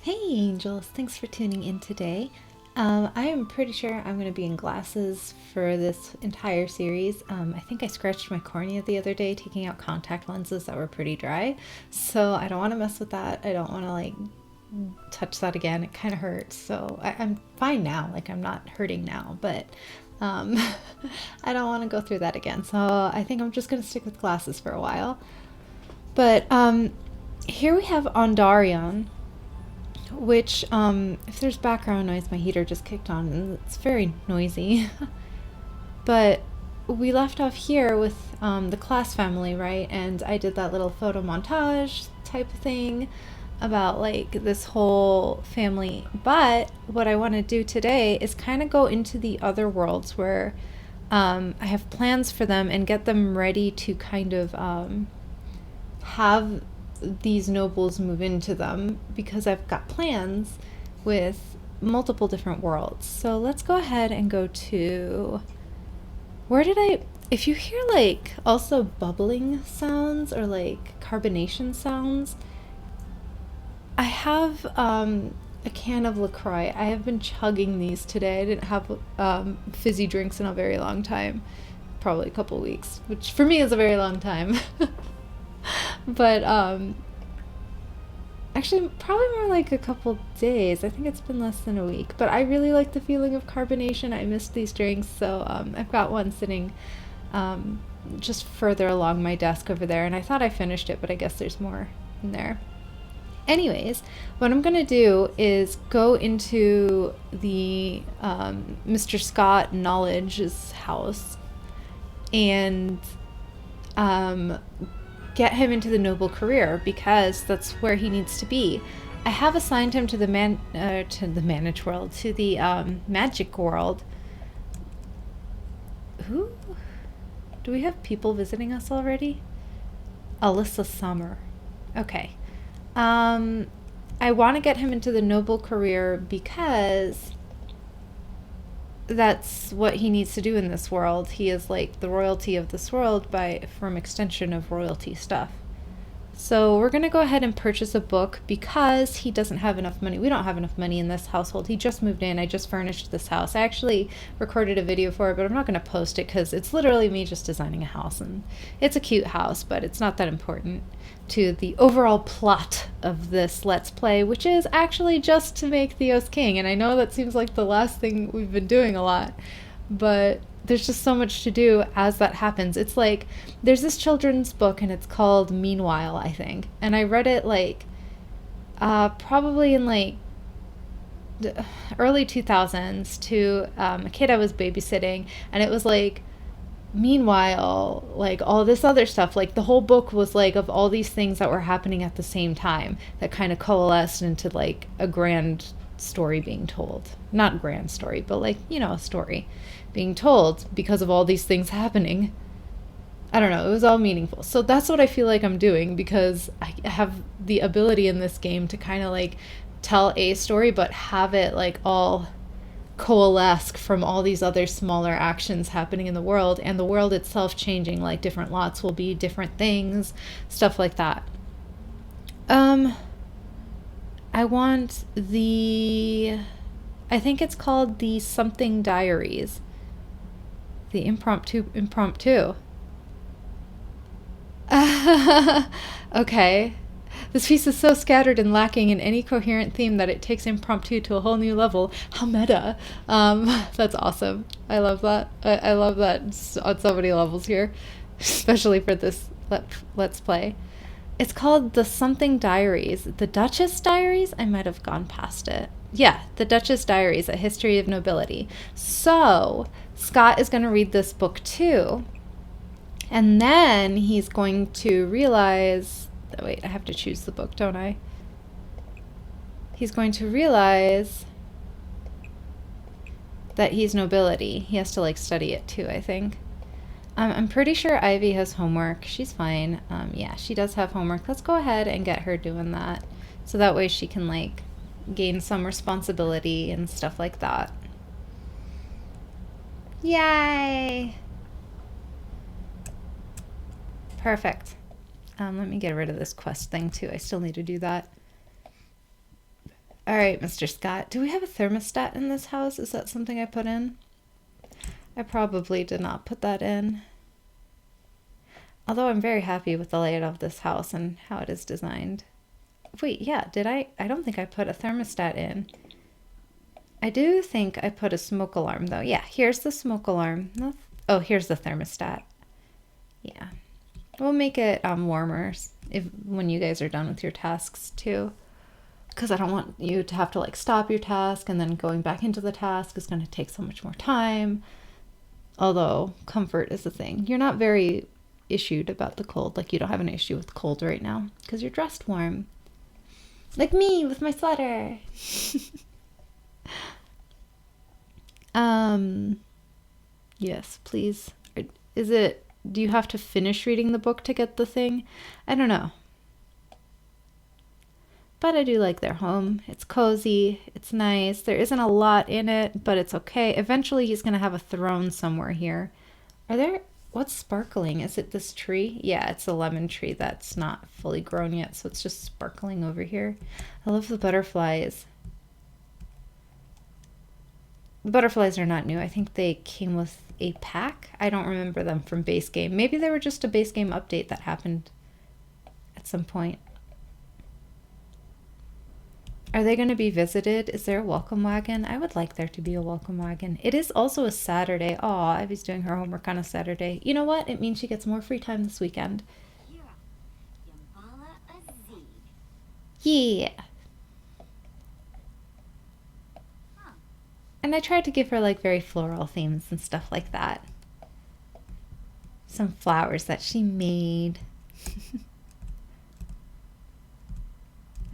Hey angels, thanks for tuning in today. I am pretty sure I'm going to be in glasses for this entire series. I think I scratched my cornea the other day taking out contact lenses that were pretty dry, so I don't want to mess with that. I don't want to touch that again. It kind of hurts, so I'm fine now. Like I'm not hurting now, but um, I don't want to go through that again. So I think I'm just going to stick with glasses for a while. But here we have Ondarion, which, if there's background noise, my heater just kicked on and it's very noisy. But we left off here with the class family, right? And I did that little photo montage type of thing about like this whole family. But what I want to do today is kind of go into the other worlds where I have plans for them and get them ready to kind of have these nobles move into them because I've got plans with multiple different worlds. So let's go ahead and go to where did I if you hear like also bubbling sounds or like carbonation sounds, I have a can of LaCroix. I have been chugging these today. I didn't have fizzy drinks in a very long time, probably a couple weeks, which for me is a very long time. But actually probably more like a couple days. I think it's been less than a week, but I really like the feeling of carbonation. I missed these drinks, so I've got one sitting um, just further along my desk over there, and I thought I finished it, but I guess there's more in there. Anyways, what I'm gonna do is go into the Mr. Scott Knowledge's house and um, get him into the noble career because that's where he needs to be. I have assigned him to the managed world, to the magic world. Who? Do we have people visiting us already? Alyssa Summer. Okay. Um, I want to get him into the noble career because that's what he needs to do in this world. He is like the royalty of this world by from extension of royalty stuff. So we're going to go ahead and purchase a book because he doesn't have enough money. We don't have enough money in this household. He just moved in. I just furnished this house. I actually recorded a video for it, but I'm not going to post it because it's literally me just designing a house. And it's a cute house, but it's not that important to the overall plot of this Let's Play, which is actually just to make Theos king. And I know that seems like the last thing we've been doing a lot, but there's just so much to do as that happens. It's like there's this children's book and it's called Meanwhile, I think. And I read it like probably in like the early 2000s to a kid I was babysitting, and it was like meanwhile like all this other stuff, like the whole book was like of all these things that were happening at the same time that kind of coalesced into like a grand story being told. Not grand story, but like, you know, a story being told because of all these things happening. I don't know, it was all meaningful. So that's what I feel like I'm doing because I have the ability in this game to kind of like tell a story but have it like all coalesce from all these other smaller actions happening in the world and the world itself changing, like different lots will be different things, stuff like that. Um I want I think it's called the something diaries. The impromptu. Okay. This piece is so scattered and lacking in any coherent theme that it takes impromptu to a whole new level. How meta. That's awesome. I love that. I love that on so many levels here, especially for this Let's Play. It's called The Something Diaries. The Duchess Diaries? I might have gone past it. Yeah, The Duchess Diaries, A History of Nobility. So, Scott is going to read this book too. And then he's going to realize. Oh, wait, I have to choose the book, don't I? He's going to realize that he's nobility. He has to like study it too, I think. I'm pretty sure Ivy has homework. She's fine. Yeah, she does have homework. Let's go ahead and get her doing that. So that way she can like gain some responsibility and stuff like that. Yay! Perfect. Let me get rid of this quest thing too. I still need to do that. All right, Mr. Scott. Do we have a thermostat in this house? Is that something I put in? I probably did not put that in. Although I'm very happy with the layout of this house and how it is designed. Wait, yeah, did I? I don't think I put a thermostat in. I do think I put a smoke alarm though. Yeah, here's the smoke alarm. Oh, here's the thermostat. Yeah. We'll make it warmer when you guys are done with your tasks too. Because I don't want you to have to like stop your task and then going back into the task is going to take so much more time. Although comfort is a thing. You're not very issued about the cold. Like you don't have an issue with cold right now because you're dressed warm. Like me with my sweater. Yes, please. Do you have to finish reading the book to get the thing? I don't know. But I do like their home. It's cozy. It's nice. There isn't a lot in it, but it's okay. Eventually he's going to have a throne somewhere here. What's sparkling? Is it this tree? Yeah, it's a lemon tree that's not fully grown yet, so it's just sparkling over here. I love the butterflies. The butterflies are not new. I think they came with a pack. I don't remember them from base game. Maybe they were just a base game update that happened at some point. Are they going to be visited? Is there a welcome wagon? I would like there to be a welcome wagon. It is also a Saturday. Aw, Ivy's doing her homework on a Saturday. You know what? It means she gets more free time this weekend. Yeah. And I tried to give her like very floral themes and stuff like that. Some flowers that she made.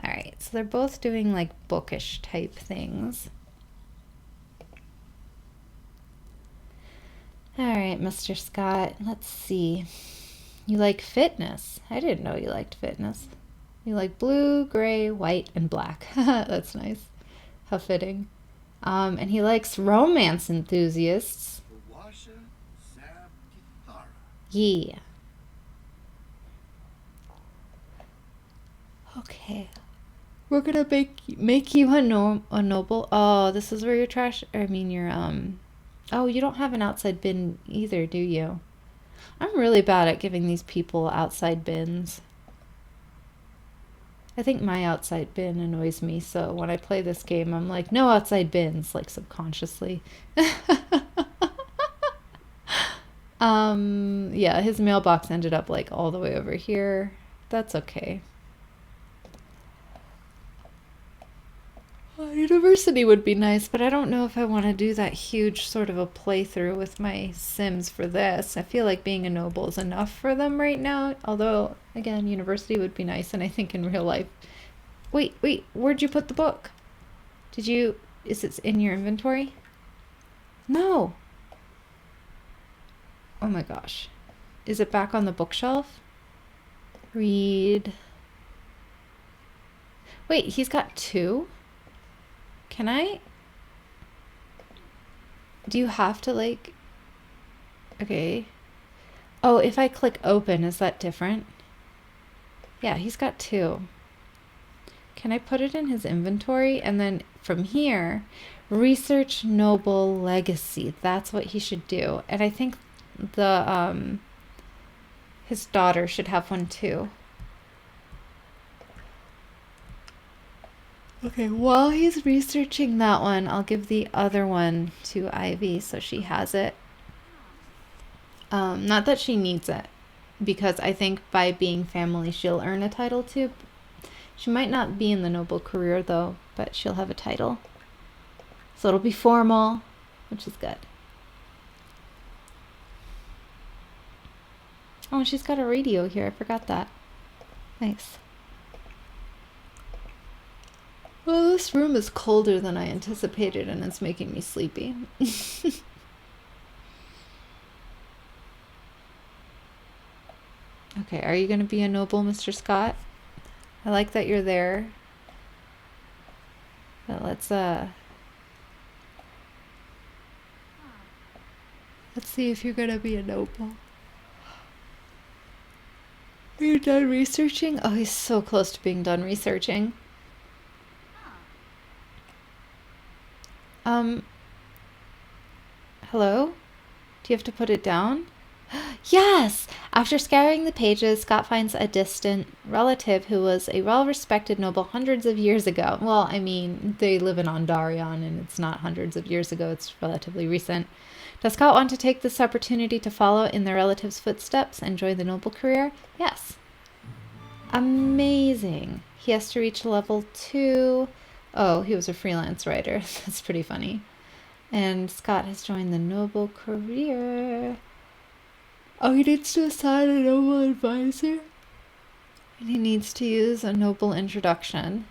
Alright, so they're both doing like bookish type things. Alright, Mr. Scott, let's see. You like fitness. I didn't know you liked fitness. You like blue, gray, white, and black. That's nice. How fitting. And he likes romance enthusiasts. Yeah. Okay. We're gonna make you a noble. Oh, this is where your trash. I mean, your Oh, you don't have an outside bin either, do you? I'm really bad at giving these people outside bins. I think my outside bin annoys me, so when I play this game, I'm like, no outside bins, like subconsciously. Yeah, his mailbox ended up like all the way over here. That's okay. University would be nice, but I don't know if I want to do that huge sort of a playthrough with my Sims for this. I feel like being a noble is enough for them right now. Although, again, university would be nice, and I think in real life... Wait, where'd you put the book? Is it in your inventory? No! Oh my gosh. Is it back on the bookshelf? Read. Wait, he's got two? Can I? Do you have to like... Okay. Oh, if I click open, is that different? Yeah, he's got two. Can I put it in his inventory? And then from here, research noble legacy. That's what he should do. And I think his daughter should have one too. Okay, while he's researching that one, I'll give the other one to Ivy so she has it. Not that she needs it, because I think by being family, she'll earn a title too. She might not be in the noble career though, but she'll have a title. So it'll be formal, which is good. Oh, she's got a radio here. I forgot that. Nice. Well, this room is colder than I anticipated, and it's making me sleepy. Okay, are you going to be a noble, Mr. Scott? I like that you're there. But let's see if you're going to be a noble. Are you done researching? Oh, he's so close to being done researching. Um, hello? Do you have to put it down? Yes! After scouring the pages, Scott finds a distant relative who was a well-respected noble hundreds of years ago. Well, I mean, they live in Ondarion, and it's not hundreds of years ago, it's relatively recent. Does Scott want to take this opportunity to follow in their relative's footsteps and join the noble career? Yes. Amazing. He has to reach level 2. Oh, he was a freelance writer. That's pretty funny. And Scott has joined the noble career. Oh, he needs to assign a noble advisor. And he needs to use a noble introduction.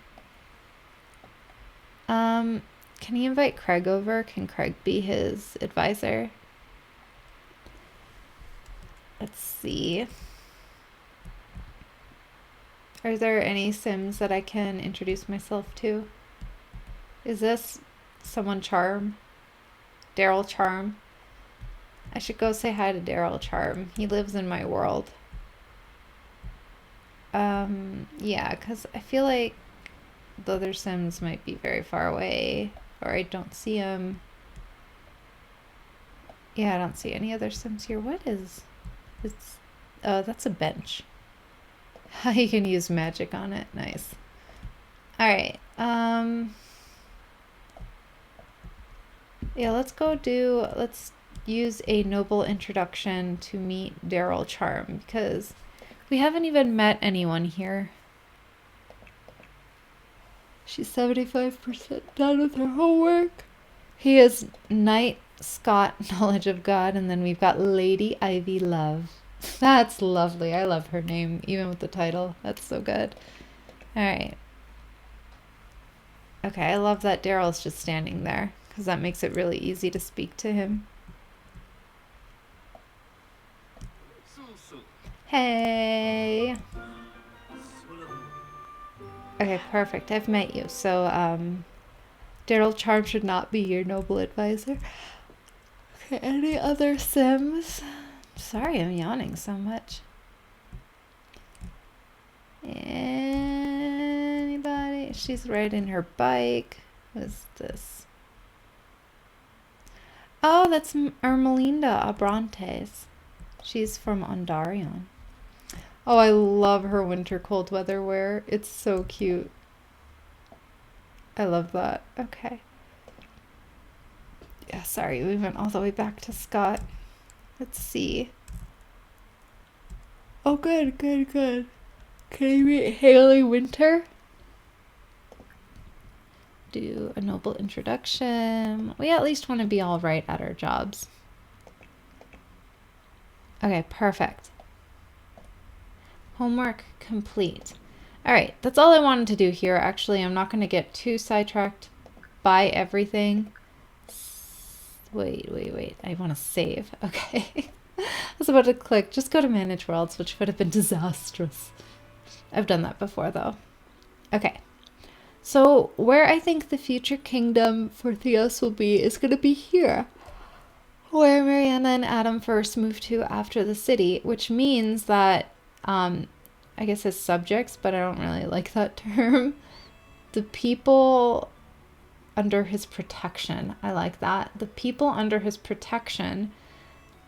Can he invite Craig over? Can Craig be his advisor? Let's see. Are there any Sims that I can introduce myself to? Is this someone Charm? Daryl Charm? I should go say hi to Daryl Charm. He lives in my world. Yeah, because I feel like the other Sims might be very far away, or I don't see them. Yeah, I don't see any other Sims here. What is... It's... Oh, that's a bench. You can use magic on it. Nice. Alright, yeah, let's use a noble introduction to meet Daryl Charm, because we haven't even met anyone here. She's 75% done with her homework. He is Knight Scott, Knowledge of God, and then we've got Lady Ivy Love. That's lovely. I love her name, even with the title. That's so good. Alright. Okay, I love that Daryl's just standing there, because that makes it really easy to speak to him. Hey! Okay, perfect. I've met you. So, Daryl Charm should not be your noble advisor. Okay, any other Sims? Sorry, I'm yawning so much. Anybody? She's riding her bike. What's this? Oh, that's Ermelinda Abrantes. She's from Ondarion. Oh, I love her winter cold weather wear. It's so cute. I love that. Okay. Yeah, sorry, we went all the way back to Scott. Let's see. Oh, good, good, good. Can I meet Haley Winter? Do a noble introduction. We at least want to be all right at our jobs. Okay, perfect. Homework complete. All right, that's all I wanted to do here. Actually, I'm not going to get too sidetracked by everything. Wait. I want to save. Okay. I was about to click. Just go to Manage Worlds, which would have been disastrous. I've done that before, though. Okay. So where I think the future kingdom for Theos will be is going to be here, where Mariana and Adam first moved to after the city, which means that, I guess as subjects, but I don't really like that term, the people under his protection. I like that. The people under his protection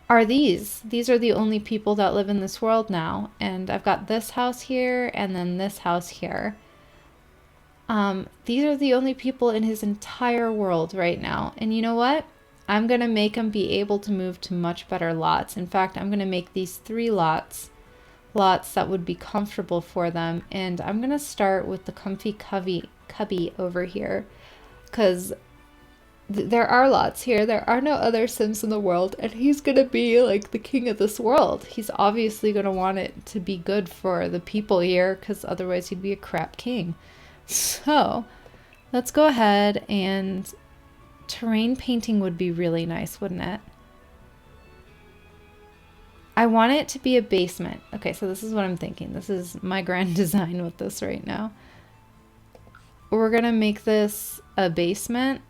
are these. These are the only people that live in this world now. And I've got this house here and then this house here. These are the only people in his entire world right now. And you know what? I'm going to make them be able to move to much better lots. In fact, I'm going to make these 3 lots that would be comfortable for them. And I'm going to start with the comfy cubby over here, because there are lots here. There are no other Sims in the world, and he's going to be like the king of this world. He's obviously going to want it to be good for the people here, because otherwise he'd be a crap king. So let's go ahead, and terrain painting would be really nice, wouldn't it? I want it to be a basement. Okay, so this is what I'm thinking. This is my grand design with this right now. We're going to make this a basement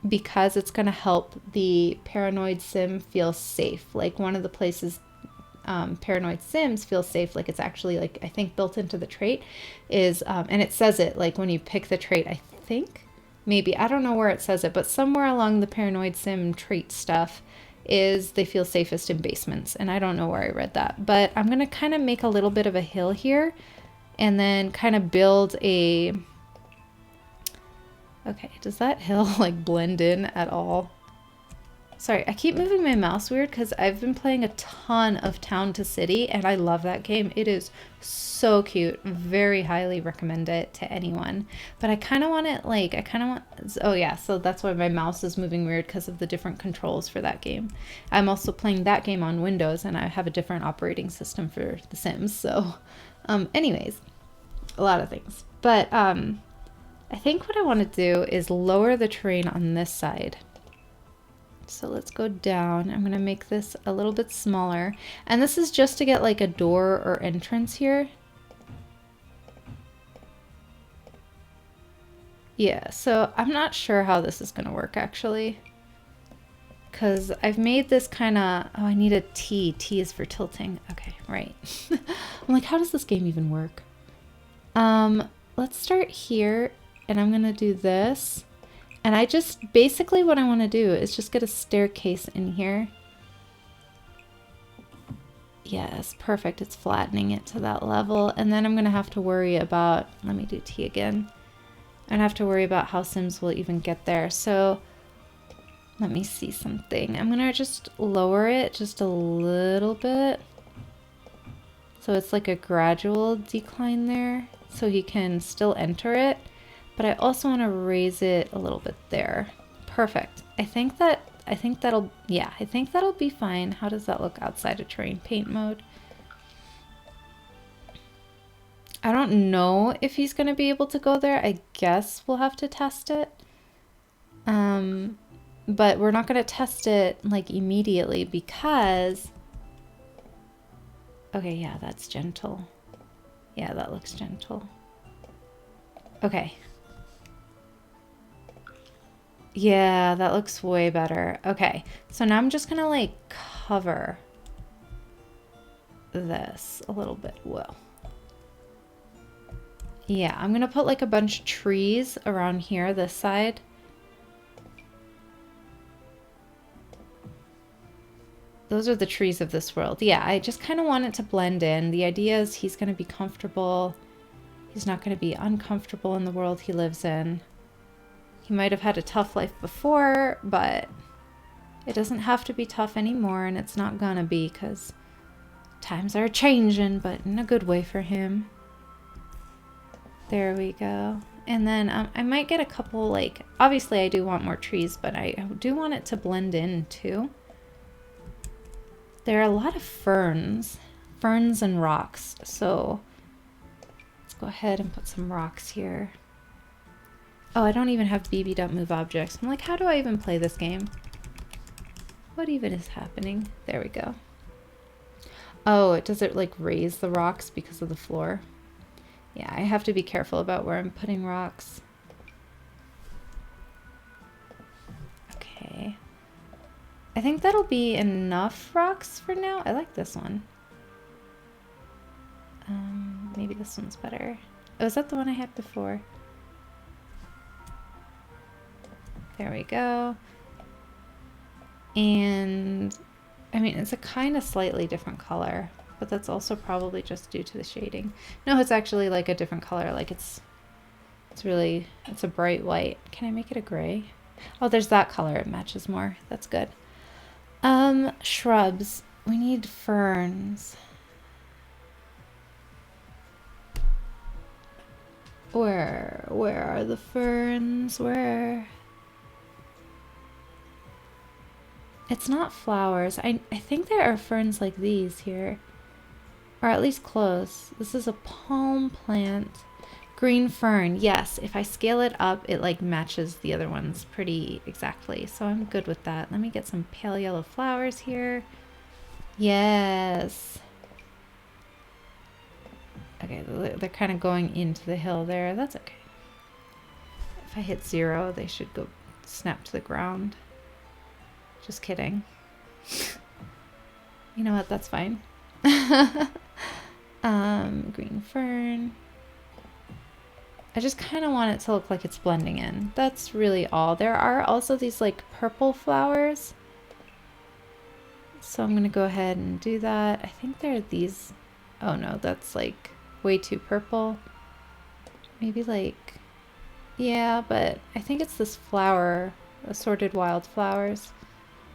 because it's going to help the paranoid sim feel safe. Like one of the places paranoid sims feel safe, like it's actually like I think built into the trait is and it says it like when you pick the trait, I think maybe, I don't know where it says it, but somewhere along the paranoid sim trait stuff is they feel safest in basements. And I don't know where I read that, but I'm going to kind of make a little bit of a hill here and then kind of build a, okay, does that hill like blend in at all? Sorry, I keep moving my mouse weird because I've been playing a ton of Town to City and I love that game. It is so cute. Very highly recommend it to anyone. But I kind of want it like, I kind of want, oh yeah, so that's why my mouse is moving weird because of the different controls for that game. I'm also playing that game on Windows and I have a different operating system for The Sims. So anyways, a lot of things. But I think what I want to do is lower the terrain on this side. So let's go down. I'm going to make this a little bit smaller. And this is just to get like a door or entrance here. Yeah, so I'm not sure how this is going to work actually. Because I've made this kind of, oh, I need a T. T is for tilting. Okay, right. I'm like, how does this game even work? Let's start here and I'm going to do this. And I just, basically what I want to do is just get a staircase in here. Yes, perfect. It's flattening it to that level. And then I'm going to have to worry about, let me do T again. And have to worry about how Sims will even get there. So let me see something. I'm going to just lower it just a little bit. So it's like a gradual decline there. So he can still enter it. But I also want to raise it a little bit there. Perfect. I think that'll be fine. How does that look outside of terrain paint mode? I don't know if he's going to be able to go there. I guess we'll have to test it. But we're not going to test it like immediately because, okay, yeah, that's gentle. Yeah, that looks gentle. Okay. Yeah, that looks way better. Okay, so now I'm just gonna like cover this a little bit. Whoa. Yeah, I'm gonna put like a bunch of trees around here, this side. Those are the trees of this world. Yeah, I just kind of want it to blend in. The idea is he's gonna be comfortable. He's not gonna be uncomfortable in the world he lives in. He might have had a tough life before, but it doesn't have to be tough anymore, and it's not gonna be because times are changing, but in a good way for him. There we go. And then I might get a couple, like, obviously I do want more trees, but I do want it to blend in too. There are a lot of ferns and rocks, so let's go ahead and put some rocks here. Oh, I don't even have BB.move objects. I'm like, how do I even play this game? What even is happening? There we go. Oh, does it like raise the rocks because of the floor? Yeah, I have to be careful about where I'm putting rocks. Okay. I think that'll be enough rocks for now. I like this one. Maybe this one's better. Oh, is that the one I had before? There we go. And I mean, it's a kind of slightly different color, but that's also probably just due to the shading. No, it's actually like a different color. Like it's a bright white. Can I make it a gray? Oh, there's that color. It matches more. That's good. Shrubs. We need ferns. Where are the ferns? Where? It's not flowers. I think there are ferns like these here. Or at least close. This is a palm plant. Green fern. Yes, if I scale it up, it like matches the other ones pretty exactly. So I'm good with that. Let me get some pale yellow flowers here. Yes. Okay, they're kind of going into the hill there. That's okay. If I hit 0, they should go snap to the ground. Just kidding. You know what? That's fine. Green fern. I just kind of want it to look like it's blending in. That's really all. There are also these like purple flowers. So I'm going to go ahead and do that. I think there are these. Oh no, that's like way too purple. Maybe like, yeah, but I think it's this flower, assorted wildflowers.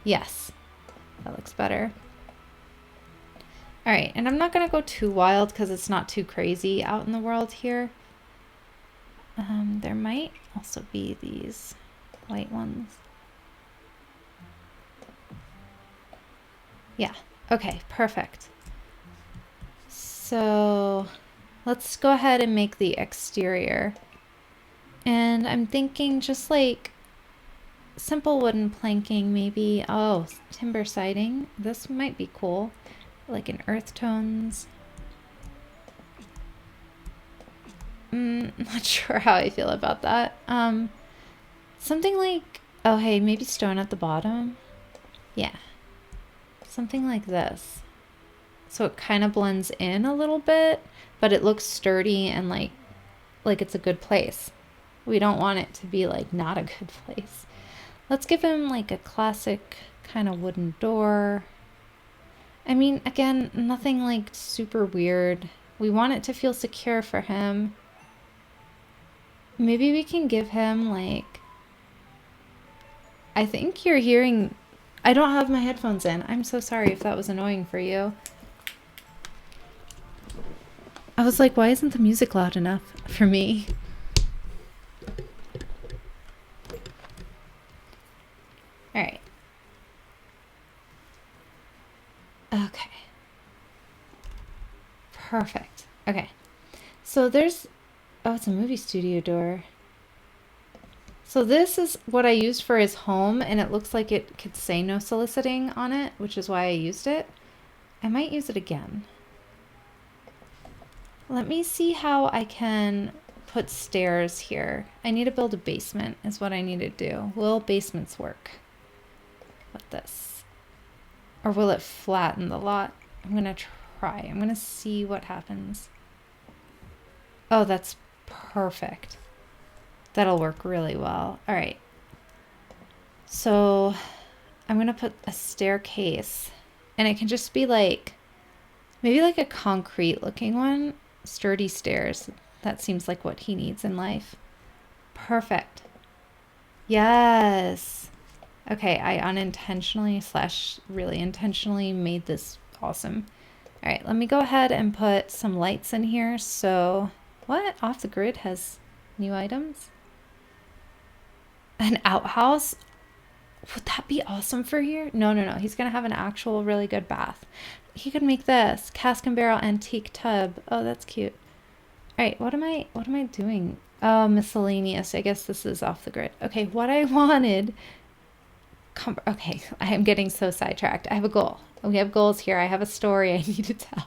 Yes, that looks better. All right, and I'm not going to go too wild because it's not too crazy out in the world here. There might also be these white ones. Yeah, okay, perfect. So let's go ahead and make the exterior. And I'm thinking just like simple wooden planking, maybe. Oh, timber siding. This might be cool. Like in earth tones. Not sure how I feel about that. Something like, oh hey, maybe stone at the bottom. Yeah. Something like this. So it kind of blends in a little bit, but it looks sturdy and like it's a good place. We don't want it to be like not a good place. Let's give him like a classic kind of wooden door. I mean, again, nothing like super weird. We want it to feel secure for him. Maybe we can give him like, I think you're hearing, I don't have my headphones in. I'm so sorry if that was annoying for you. I was like, why isn't the music loud enough for me? All right. Okay. Perfect. Okay. So there's, oh, it's a movie studio door. So this is what I used for his home, and it looks like it could say no soliciting on it, which is why I used it. I might use it again. Let me see how I can put stairs here. I need to build a basement is what I need to do. Will basements work with this? Or will it flatten the lot? I'm gonna try. I'm gonna see what happens. Oh, that's perfect. That'll work really well. All right. So I'm gonna put a staircase, and it can just be like, maybe like a concrete looking one. Sturdy stairs. That seems like what he needs in life. Perfect. Yes. Okay, I unintentionally / really intentionally made this awesome. All right, let me go ahead and put some lights in here. So, what? Off the Grid has new items? An outhouse? Would that be awesome for here? No, no, no. He's going to have an actual really good bath. He could make this cask and barrel antique tub. Oh, that's cute. All right, what am I doing? Oh, miscellaneous. I guess this is Off the Grid. Okay, what I wanted. Okay, I am getting so sidetracked. I have a goal. We have goals here. I have a story I need to tell.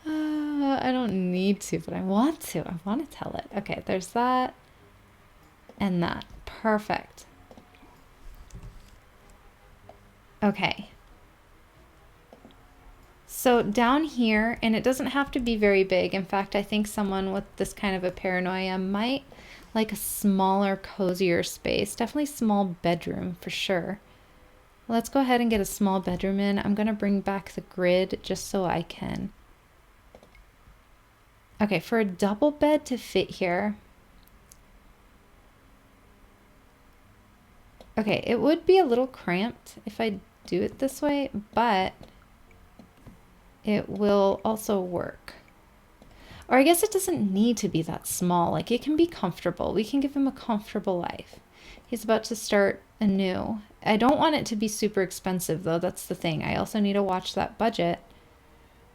I don't need to, but I want to. I want to tell it. Okay, there's that and that. Perfect. Okay. So down here, and it doesn't have to be very big. In fact, I think someone with this kind of a paranoia might like a smaller, cozier space. Definitely small bedroom for sure. Let's go ahead and get a small bedroom in. I'm going to bring back the grid just so I can. Okay, for a double bed to fit here. Okay, it would be a little cramped if I do it this way, but it will also work. Or I guess it doesn't need to be that small. Like, it can be comfortable. We can give him a comfortable life. He's about to start anew. I don't want it to be super expensive, though. That's the thing. I also need to watch that budget.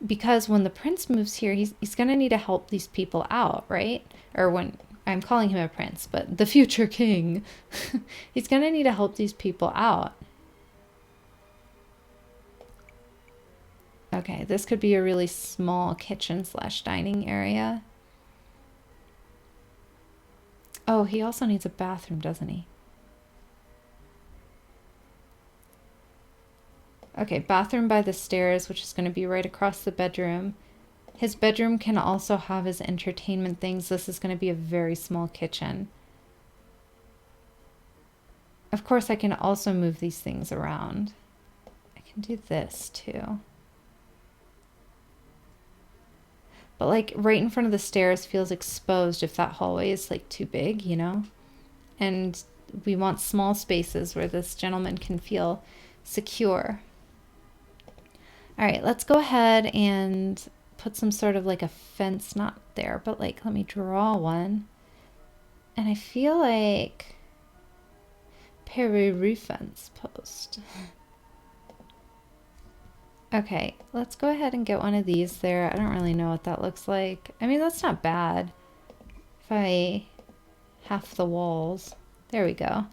Because when the prince moves here, he's going to need to help these people out, right? Or when I'm calling him a prince, but the future king. He's going to need to help these people out. Okay, this could be a really small kitchen / dining area. Oh, he also needs a bathroom, doesn't he? Okay, bathroom by the stairs, which is going to be right across the bedroom. His bedroom can also have his entertainment things. This is going to be a very small kitchen. Of course, I can also move these things around. I can do this too. But like right in front of the stairs feels exposed if that hallway is like too big, you know? And we want small spaces where this gentleman can feel secure. All right, let's go ahead and put some sort of like a fence, not there, but like let me draw one. And I feel like Peru fence post. Okay, let's go ahead and get one of these there. I don't really know what that looks like. I mean, that's not bad. If I half the walls. There we go.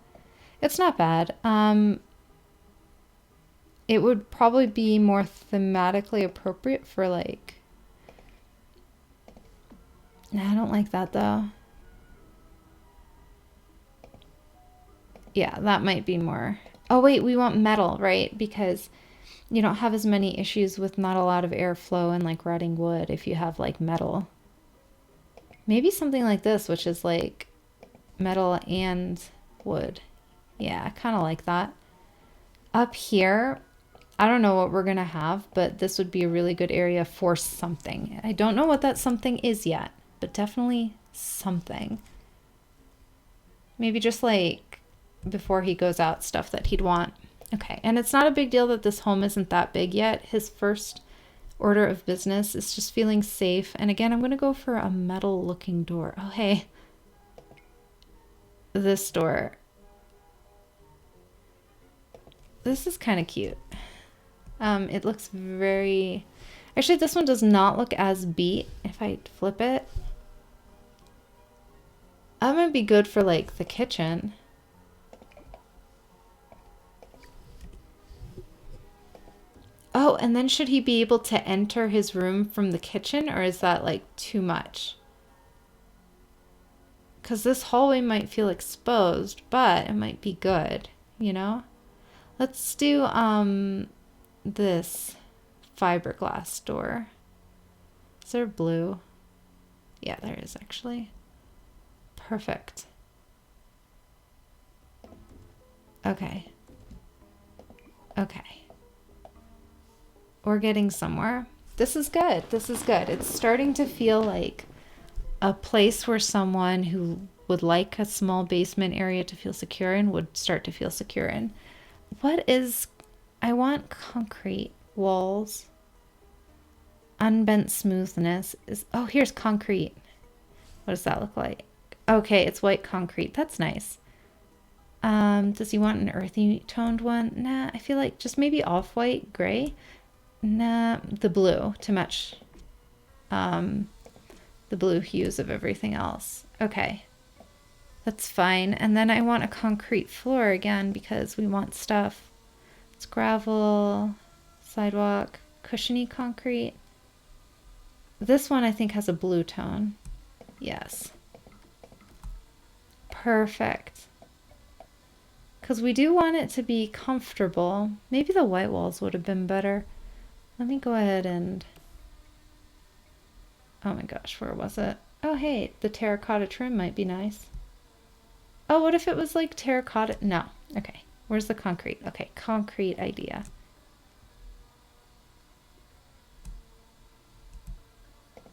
It's not bad. It would probably be more thematically appropriate for like... Nah, I don't like that though. Yeah, that might be more... Oh wait, we want metal, right? Because you don't have as many issues with not a lot of airflow and like rotting wood if you have like metal. Maybe something like this, which is like metal and wood. Yeah, I kind of like that. Up here, I don't know what we're gonna have, but this would be a really good area for something. I don't know what that something is yet, but definitely something. Maybe just like before he goes out, stuff that he'd want. Okay, and it's not a big deal that this home isn't that big yet. His first order of business is just feeling safe. And again, I'm going to go for a metal looking door. Oh, hey. This door. This is kind of cute. It looks very... Actually, this one does not look as beat. If I flip it. That might be good for like the kitchen. Oh, and then should he be able to enter his room from the kitchen, or is that like too much? Because this hallway might feel exposed, but it might be good, you know? Let's do this fiberglass door. Is there blue? Yeah, there is actually. Perfect. Okay. Okay. We're getting somewhere. This is good. This is good. It's starting to feel like a place where someone who would like a small basement area to feel secure in would start to feel secure in. What is... I want concrete walls. Unbent smoothness is... Oh, here's concrete. What does that look like? Okay, it's white concrete. That's nice. Does he want an earthy toned one? Nah, I feel like just maybe off-white, gray. Nah, the blue to match the blue hues of everything else. Okay, that's fine. And then I want a concrete floor again because we want stuff. It's gravel, sidewalk, cushiony concrete. This one I think has a blue tone. Yes. Perfect. Because we do want it to be comfortable. Maybe the white walls would have been better. Let me go ahead and... Oh my gosh, where was it? Oh, hey, the terracotta trim might be nice. Oh, what if it was like terracotta? No. Okay, where's the concrete? Okay, concrete idea.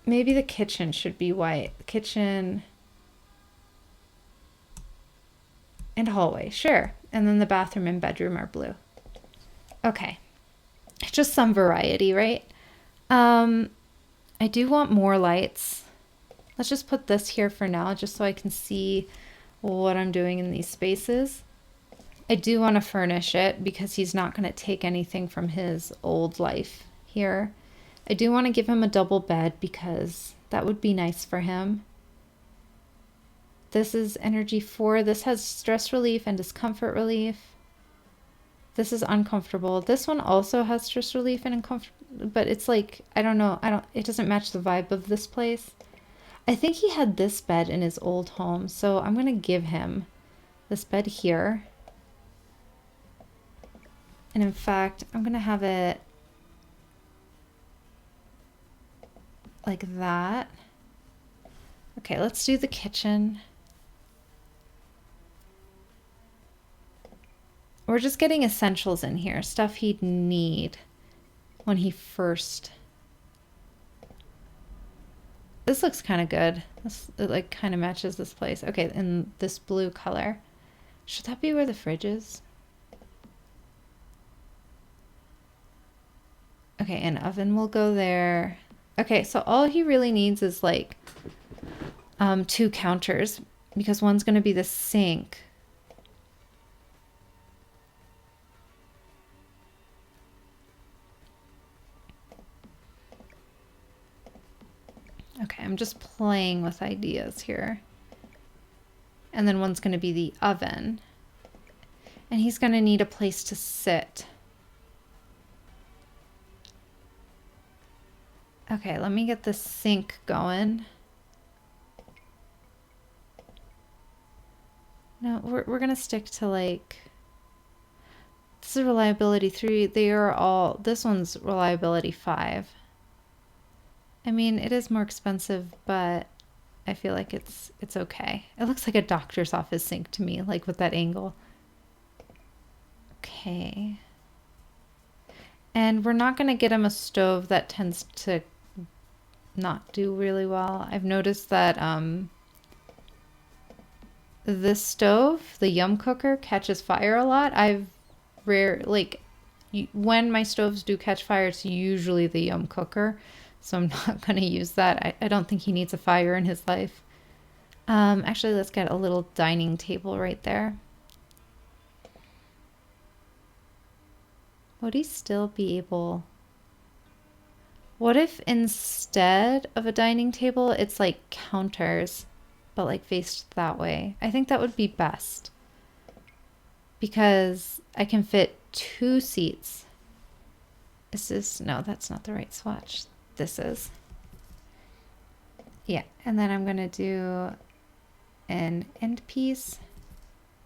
Maybe the kitchen should be white. Kitchen and hallway, sure. And then the bathroom and bedroom are blue. Okay. Just some variety, right? I do want more lights. Let's just put this here for now, just so I can see what I'm doing in these spaces. I do want to furnish it because he's not going to take anything from his old life here. I do want to give him a double bed because that would be nice for him. This is energy 4. This has stress relief and discomfort relief. This is uncomfortable. This one also has stress relief and uncomfortable, but it's like, I don't know. It doesn't match the vibe of this place. I think he had this bed in his old home, so I'm going to give him this bed here. And in fact, I'm going to have it... like that. Okay, let's do the kitchen. We're just getting essentials in here, stuff he'd need when he first... This looks kind of good. It like kind of matches this place. Okay, in this blue color. Should that be where the fridge is? Okay, an oven will go there. Okay, so all he really needs is like 2 counters because one's going to be the sink. Okay, I'm just playing with ideas here. And then one's going to be the oven. And he's going to need a place to sit. Okay, let me get the sink going. No, we're going to stick to like... This is reliability 3. They are all... This one's reliability 5. I mean, it is more expensive, but I feel like it's okay. It looks like a doctor's office sink to me, like with that angle. Okay. And we're not going to get him a stove that tends to not do really well. I've noticed that this stove, the yum cooker, catches fire a lot. When my stoves do catch fire, it's usually the yum cooker. So I'm not going to use that. I don't think he needs a fire in his life. Actually, let's get a little dining table right there. Would he still be able... What if instead of a dining table, it's like counters, but like faced that way? I think that would be best. Because I can fit 2 seats. Is this... No, that's not the right swatch. This is. Yeah, and then I'm gonna do an end piece.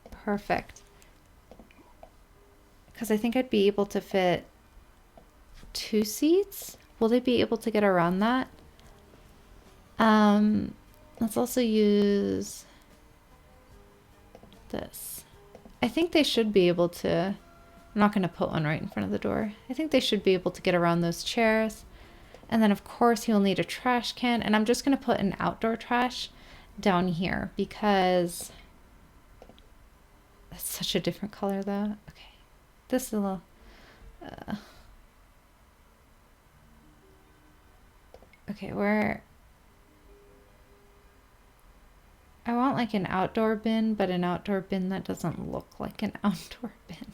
Perfect. Because I think I'd be able to fit 2 seats. Will they be able to get around that? Let's also use this. I think they should be able to... I'm not going to put one right in front of the door. I think they should be able to get around those chairs. And then of course you'll need a trash can, and I'm just going to put an outdoor trash down here because that's such a different color though. Okay, this is a little okay, where I want like an outdoor bin, but an outdoor bin that doesn't look like an outdoor bin.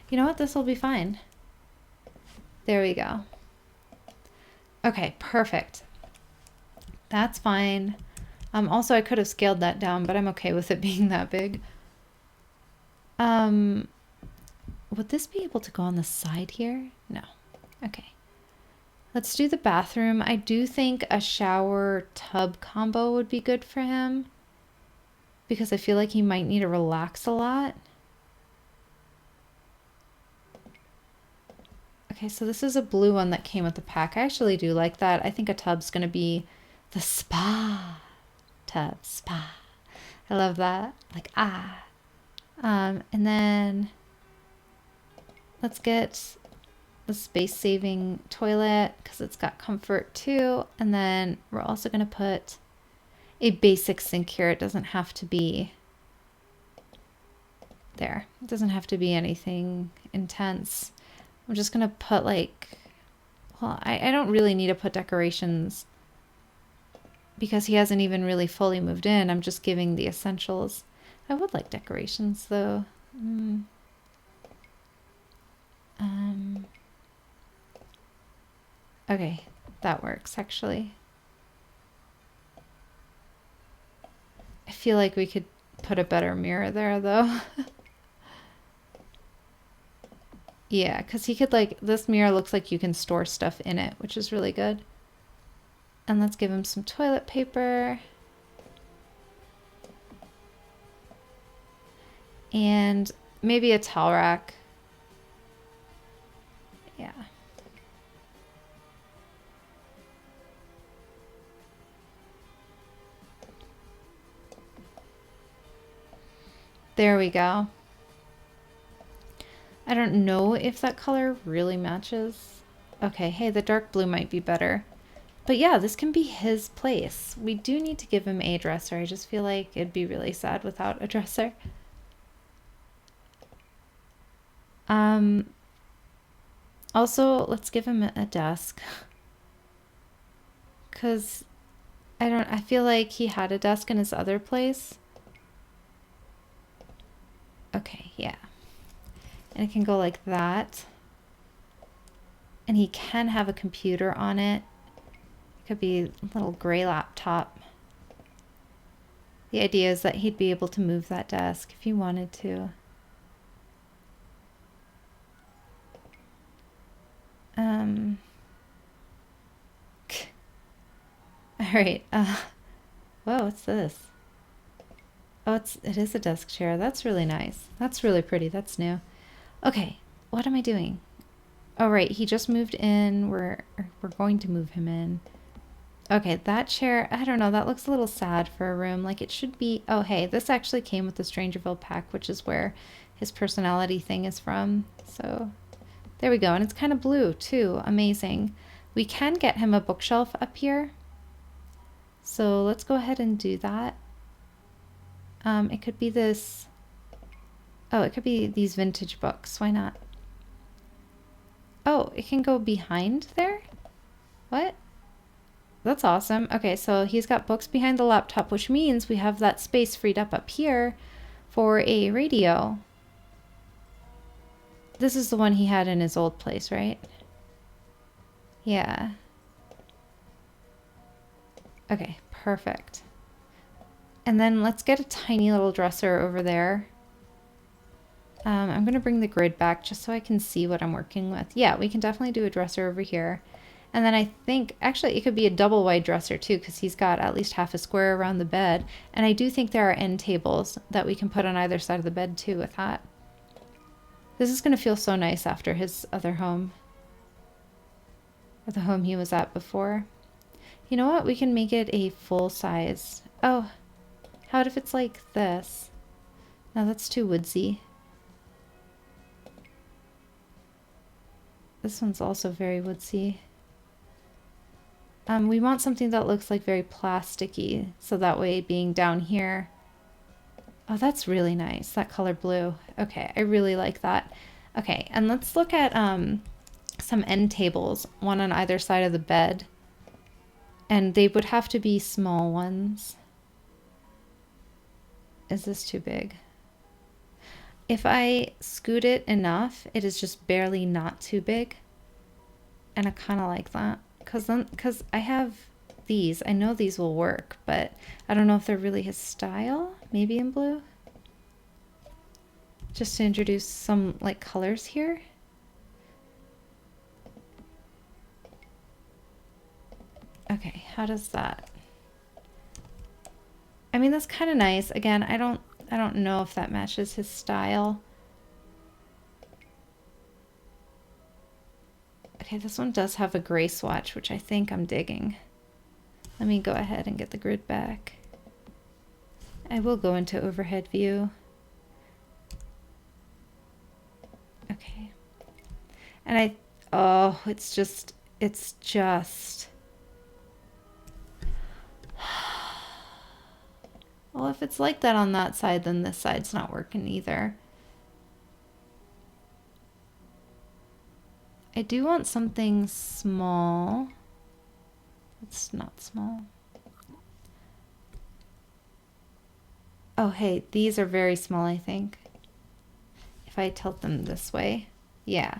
You know what, this will be fine. There we go. Okay, perfect. That's fine. Also, I could have scaled that down, but I'm okay with it being that big. Would this be able to go on the side here? No. Okay. Let's do the bathroom. I do think a shower tub combo would be good for him because I feel like he might need to relax a lot. Okay, so this is a blue one that came with the pack. I actually do like that. I think a tub's going to be the spa tub. Spa. I love that. Like, ah. And then let's get the space-saving toilet because it's got comfort too. And then we're also going to put a basic sink here. It doesn't have to be there. It doesn't have to be anything intense. I'm just going to put like, well, I don't really need to put decorations because he hasn't even really fully moved in. I'm just giving the essentials. I would like decorations though. Okay, that works actually. I feel like we could put a better mirror there though. Yeah, because he could like, this mirror looks like you can store stuff in it, which is really good. And let's give him some toilet paper. And maybe a towel rack. Yeah. There we go. I don't know if that color really matches. Okay, hey, the dark blue might be better. But yeah, this can be his place. We do need to give him a dresser. I just feel like it'd be really sad without a dresser. Also, let's give him a desk. Because I feel like he had a desk in his other place. Okay, yeah. And it can go like that. And he can have a computer on it. It could be a little gray laptop. The idea is that he'd be able to move that desk if he wanted to. All right. Whoa, what's this? Oh, it is a desk chair. That's really nice. That's really pretty. That's new. Okay, what am I doing? Oh, right. He just moved in. We're going to move him in. Okay, that chair, I don't know. That looks a little sad for a room. Like it should be. Oh, hey, this actually came with the Strangerville pack, which is where his personality thing is from. So there we go. And it's kind of blue too. Amazing. We can get him a bookshelf up here. So let's go ahead and do that. It could be this. Oh, it could be these vintage books. Why not? Oh, it can go behind there? What? That's awesome. Okay, so he's got books behind the laptop, which means we have that space freed up here for a radio. This is the one he had in his old place, right? Yeah. Okay, perfect. And then let's get a tiny little dresser over there. I'm going to bring the grid back just so I can see what I'm working with. Yeah, we can definitely do a dresser over here. And then I think, actually, it could be a double wide dresser too, because he's got at least half a square around the bed. And I do think there are end tables that we can put on either side of the bed too with that. This is going to feel so nice after his other home. Or the home he was at before. You know what? We can make it a full size. Oh, how if it's like this? No, that's too woodsy. This one's also very woodsy. We want something that looks like very plasticky, so that way being down here. Oh, that's really nice, that color blue. Okay, I really like that. Okay, and let's look at some end tables, one on either side of the bed. And they would have to be small ones. Is this too big? If I scoot it enough, it is just barely not too big. And I kind of like that. Because I have these. I know these will work, but I don't know if they're really his style. Maybe in blue. Just to introduce some like colors here. Okay, how does that? I mean, that's kind of nice. Again, I don't know if that matches his style. Okay, this one does have a gray swatch, which I think I'm digging. Let me go ahead and get the grid back. I will go into overhead view. Okay. And oh, it's just. Well, if it's like that on that side, then this side's not working either. I do want something small. It's not small. Oh, hey, these are very small, I think. If I tilt them this way. Yeah.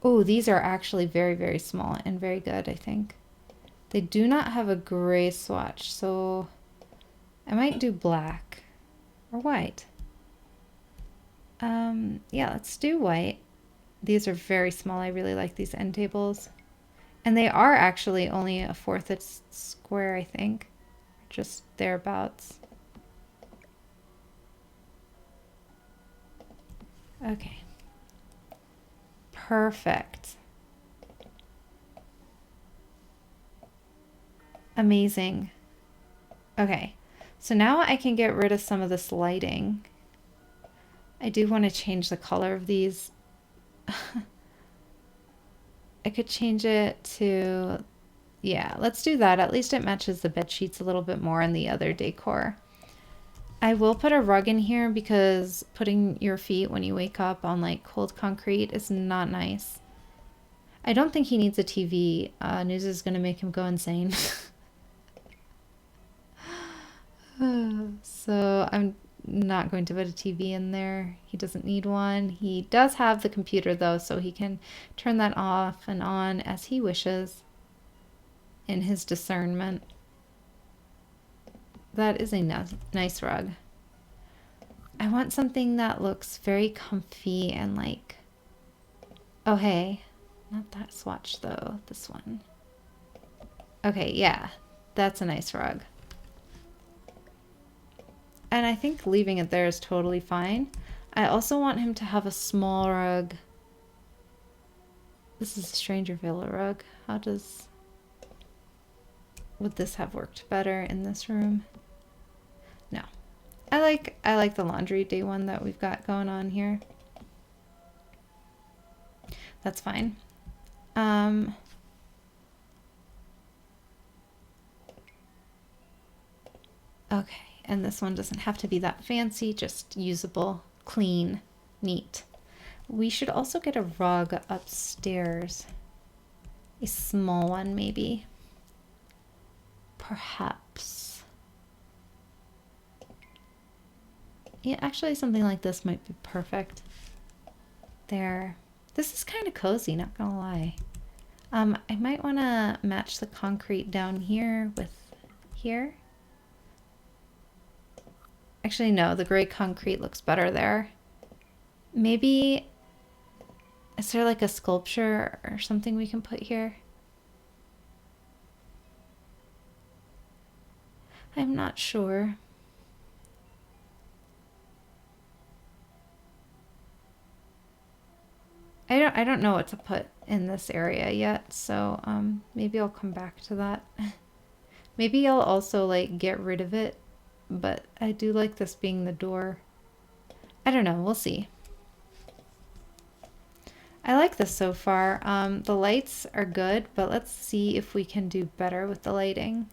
Oh, these are actually very, very small and very good, I think. They do not have a gray swatch, so I might do black or white. Yeah, let's do white. These are very small. I really like these end tables. And they are actually only a fourth of square, I think. Just thereabouts. Okay. Perfect. Amazing. Okay. So now I can get rid of some of this lighting I do want to change the color of these. I could change it to, yeah, let's do that. At least it matches the bed sheets a little bit more and the other decor. I will put a rug in here because putting your feet when you wake up on like cold concrete is not nice. I don't think he needs a TV. News is going to make him go insane. So I'm not going to put a TV in there. He doesn't need one. He does have the computer though, so he can turn that off and on as he wishes in his discernment. That is a nice rug. I want something that looks very comfy and like, oh hey, not that swatch though, this one. Okay, yeah, that's a nice rug. And I think leaving it there is totally fine. I also want him to have a small rug. This is a Stranger Villa rug. Would this have worked better in this room? No. I like the laundry day one that we've got going on here. That's fine. Okay, and this one doesn't have to be that fancy, just usable, clean, neat. We should also get a rug upstairs. A small one, maybe. Perhaps. Yeah, actually something like this might be perfect. There. This is kind of cozy, not gonna lie. I might want to match the concrete down here with here. Actually, no, the gray concrete looks better there. Maybe, is there like a sculpture or something we can put here? I'm not sure. I don't know what to put in this area yet, so maybe I'll come back to that. Maybe I'll also like get rid of it, but I do like this being the door. I don't know, we'll see. I like this so far. The lights are good, but let's see if we can do better with the lighting.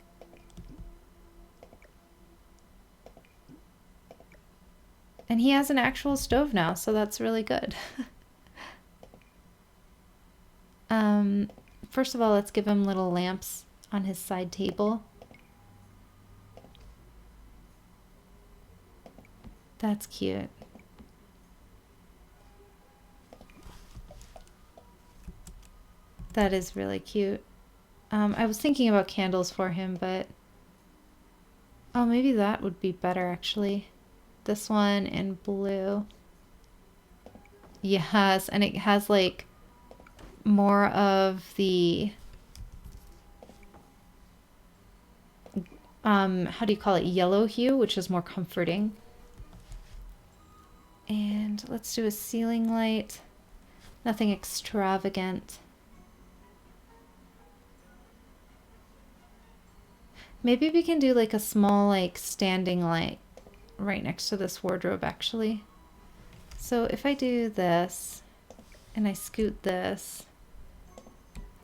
And he has an actual stove now, so that's really good. First of all, let's give him little lamps on his side table. That's cute. That is really cute. I was thinking about candles for him, but oh, maybe that would be better actually. This one in blue. Yes, and it has like more of the how do you call it, yellow hue, which is more comforting. And let's do a ceiling light. Nothing extravagant. Maybe we can do like a small like standing light right next to this wardrobe actually. So if I do this and I scoot this,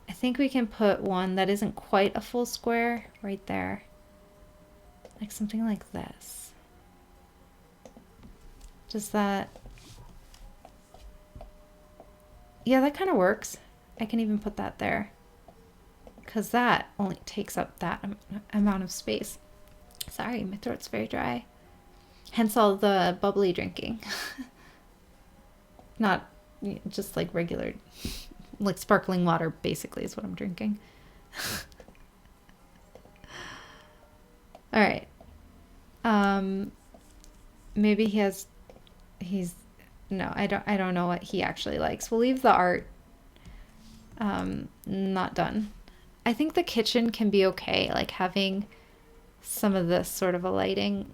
I think we can put one that isn't quite a full square right there. Like something like this. Does that... Yeah, that kind of works. I can even put that there. Because that only takes up that amount of space. Sorry, my throat's very dry. Hence all the bubbly drinking. Not just like regular, like sparkling water basically is what I'm drinking. All right. Maybe no, I don't know what he actually likes. We'll leave the art not done. I think the kitchen can be okay, like having some of this sort of a lighting.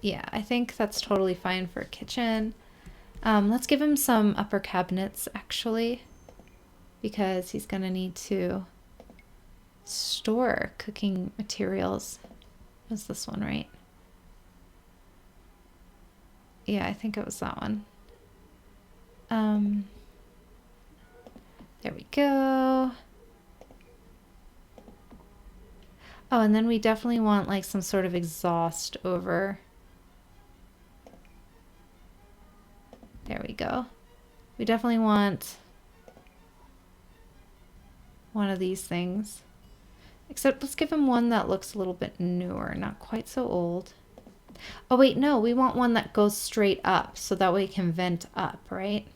Yeah, I think that's totally fine for a kitchen. Let's give him some upper cabinets actually, because he's gonna need to store cooking materials. Was this one right? Yeah, I think it was that one. There we go. Oh, and then we definitely want like some sort of exhaust over. There we go. We definitely want one of these things. Except let's give him one that looks a little bit newer, not quite so old. Oh wait, no, we want one that goes straight up so that way it can vent up, right?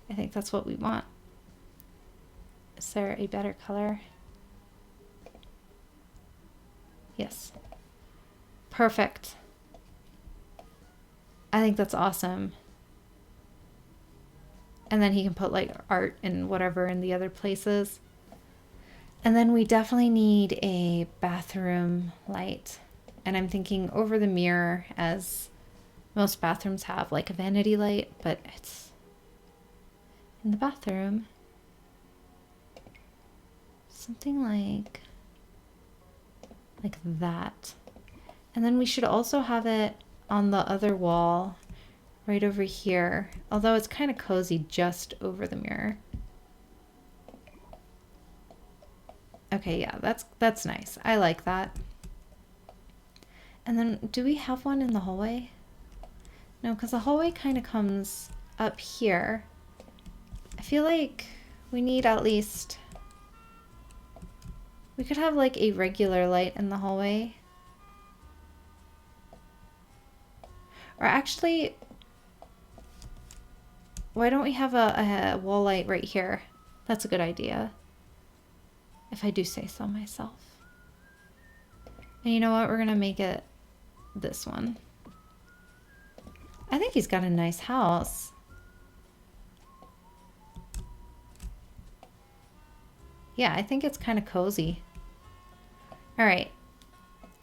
I think that's what we want. Is there a better color? Yes. Perfect. I think that's awesome. And then he can put like art and whatever in the other places. And then we definitely need a bathroom light. And I'm thinking over the mirror, as most bathrooms have like a vanity light, but it's in the bathroom. Something like that. And then we should also have it on the other wall right over here, although it's kind of cozy just over the mirror. Okay, yeah, that's nice. I like that. And then do we have one in the hallway? No, because the hallway kind of comes up here. I feel like we need at least... We could have like a regular light in the hallway. Or actually, why don't we have a wall light right here? That's a good idea. If I do say so myself. And you know what? We're going to make it this one. I think he's got a nice house. Yeah, I think it's kind of cozy. All right.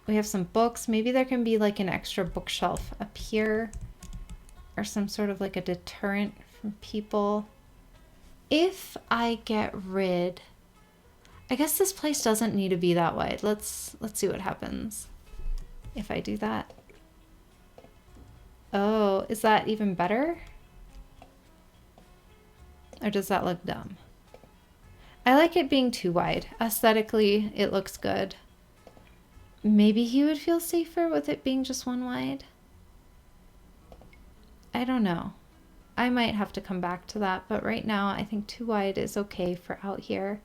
We have some books. Maybe there can be like an extra bookshelf up here or some sort of like a deterrent from people. If I get rid... I guess this place doesn't need to be that wide. Let's see what happens if I do that. Oh, is that even better? Or does that look dumb? I like it being too wide. Aesthetically, it looks good. Maybe he would feel safer with it being just one wide. I don't know. I might have to come back to that, but right now I think too wide is okay for out here.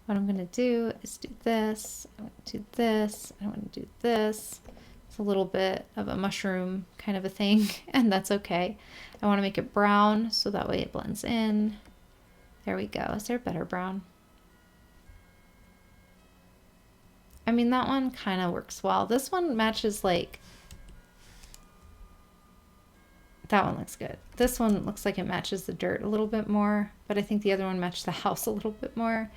What I'm going to do is do this, I'm going to do this, I'm going to do this. It's a little bit of a mushroom kind of a thing, and that's okay. I want to make it brown so that way it blends in. There we go. Is there a better brown? I mean, that one kind of works well. This one matches like... That one looks good. This one looks like it matches the dirt a little bit more, but I think the other one matched the house a little bit more.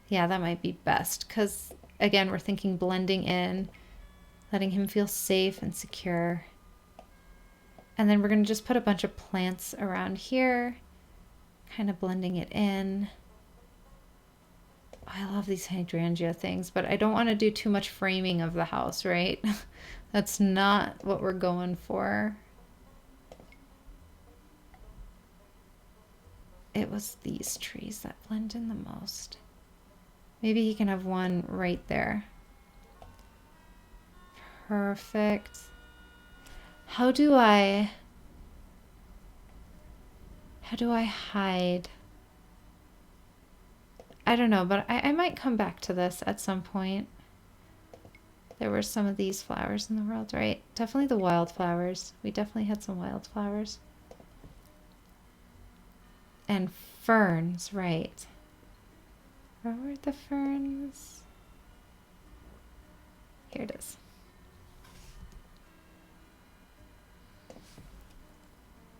Yeah, that might be best because, again, we're thinking blending in, letting him feel safe and secure. And then we're going to just put a bunch of plants around here, kind of blending it in. I love these hydrangea things, but I don't want to do too much framing of the house, right? That's not what we're going for. It was these trees that blend in the most. Maybe he can have one right there. Perfect. How do I hide? I don't know, but I might come back to this at some point. There were some of these flowers in the world, right? Definitely the wildflowers. We definitely had some wildflowers. And ferns, right. Where were the ferns? Here it is.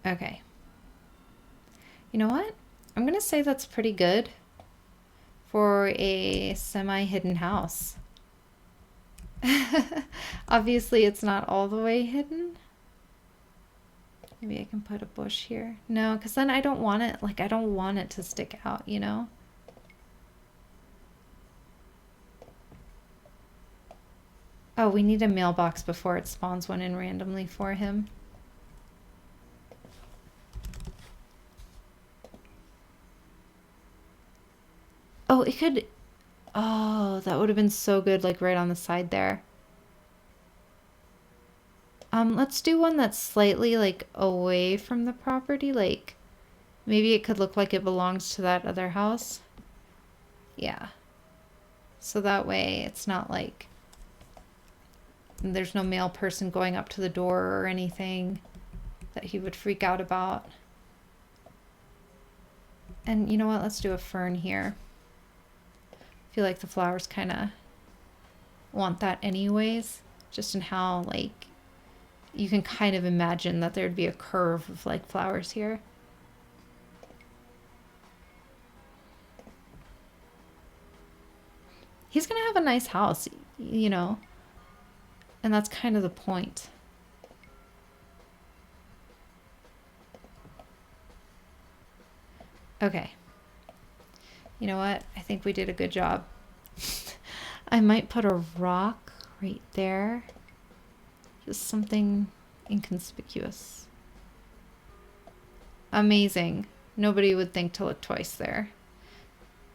Okay. You know what? I'm going to say that's pretty good for a semi-hidden house. Obviously, it's not all the way hidden. Maybe I can put a bush here. No, because then I don't want it, like, I don't want it to stick out, you know? Oh, we need a mailbox before it spawns one in randomly for him. Oh, it could... Oh, that would have been so good, like right on the side there. Let's do one that's slightly like away from the property. Like maybe it could look like it belongs to that other house. Yeah. So that way it's not like there's no male person going up to the door or anything that he would freak out about. And you know what? Let's do a fern here. I feel like the flowers kind of want that anyways, just in how like you can kind of imagine that there'd be a curve of like flowers here. He's gonna have a nice house, you know, and that's kind of the point. Okay. You know what? I think we did a good job. I might put a rock right there. Just something inconspicuous. Amazing. Nobody would think to look twice there,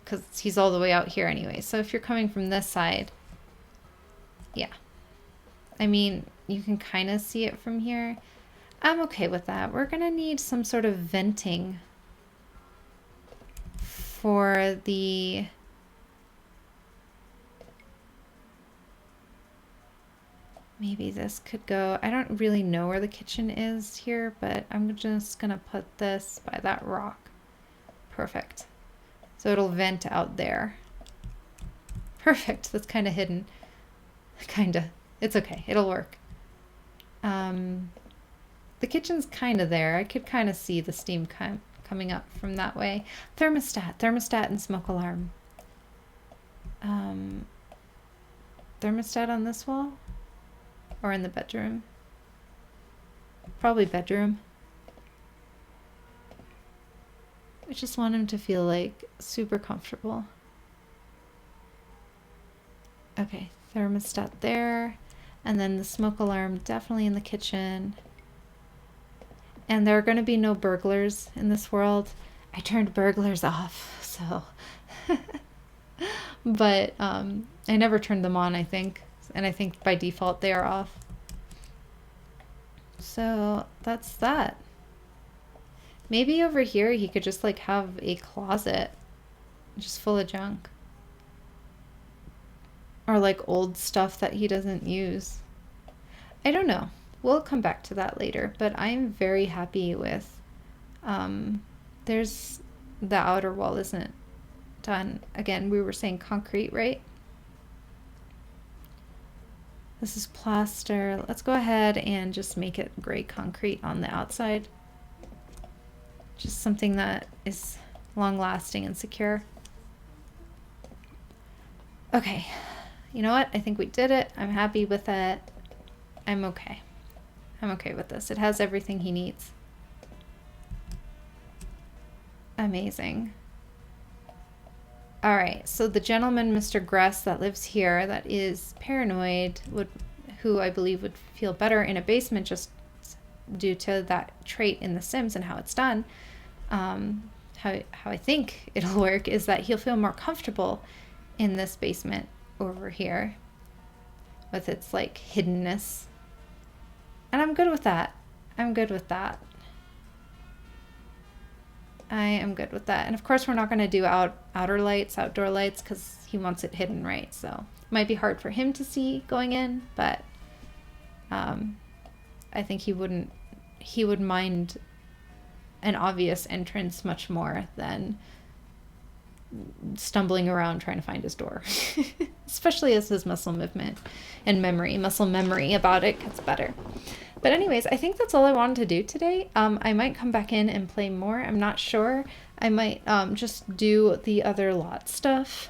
because he's all the way out here anyway. So if you're coming from this side, yeah. I mean, you can kind of see it from here. I'm okay with that. We're gonna need some sort of venting for the... Maybe this could go... I don't really know where the kitchen is here, but I'm just gonna put this by that rock. Perfect. So it'll vent out there. Perfect. That's kind of hidden. Kind of. It's okay. It'll work. The kitchen's kind of there. I could kind of see the steam coming up from that way. Thermostat and smoke alarm. Thermostat on this wall? Or in the bedroom? Probably bedroom. I just want him to feel like super comfortable. Okay, thermostat there. And then the smoke alarm definitely in the kitchen. And there are going to be no burglars in this world. I turned burglars off, so... But I never turned them on, I think. And I think by default they are off. So that's that. Maybe over here he could just like have a closet just full of junk. Or like old stuff that he doesn't use. I don't know. We'll come back to that later. But I'm very happy with... there's the outer wall isn't done. Again, we were saying concrete, right? This is plaster. Let's go ahead and just make it gray concrete on the outside. Just something that is long-lasting and secure. Okay. You know what? I think we did it. I'm happy with it. I'm okay. I'm okay with this. It has everything he needs. Amazing. All right, so the gentleman, Mr. Gress, that lives here, that is paranoid, who I believe would feel better in a basement just due to that trait in The Sims and how it's done. How I think it'll work is that he'll feel more comfortable in this basement over here with its like hiddenness. And I'm good with that. I'm good with that. I am good with that. And of course we're not going to do outdoor lights, because he wants it hidden, right? So it might be hard for him to see going in, but I think he would mind an obvious entrance much more than stumbling around trying to find his door. Especially as his muscle movement and muscle memory about it gets better. But anyways, I think that's all I wanted to do today. I might come back in and play more. I'm not sure. I might just do the other lot stuff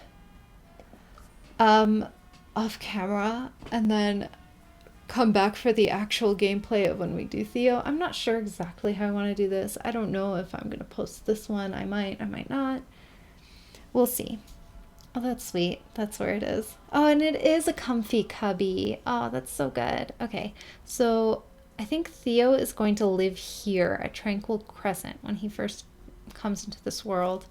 off camera and then come back for the actual gameplay of when we do Theo. I'm not sure exactly how I want to do this. I don't know if I'm going to post this one. I might not. We'll see. Oh, that's sweet. That's where it is. Oh, and it is a comfy cubby. Oh, that's so good. Okay, so I think Theo is going to live here at Tranquil Crescent when he first comes into this world,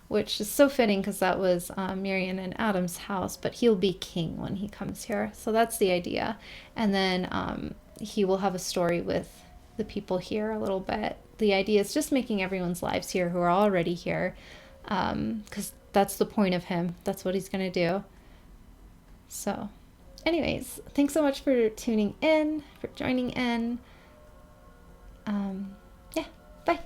which is so fitting because that was Marion and Adam's house, but he'll be king when he comes here. So that's the idea. And then he will have a story with the people here a little bit. The idea is just making everyone's lives here who are already here, because that's the point of him. That's what he's going to do. So, anyways, thanks so much for tuning in, for joining in. Yeah, bye.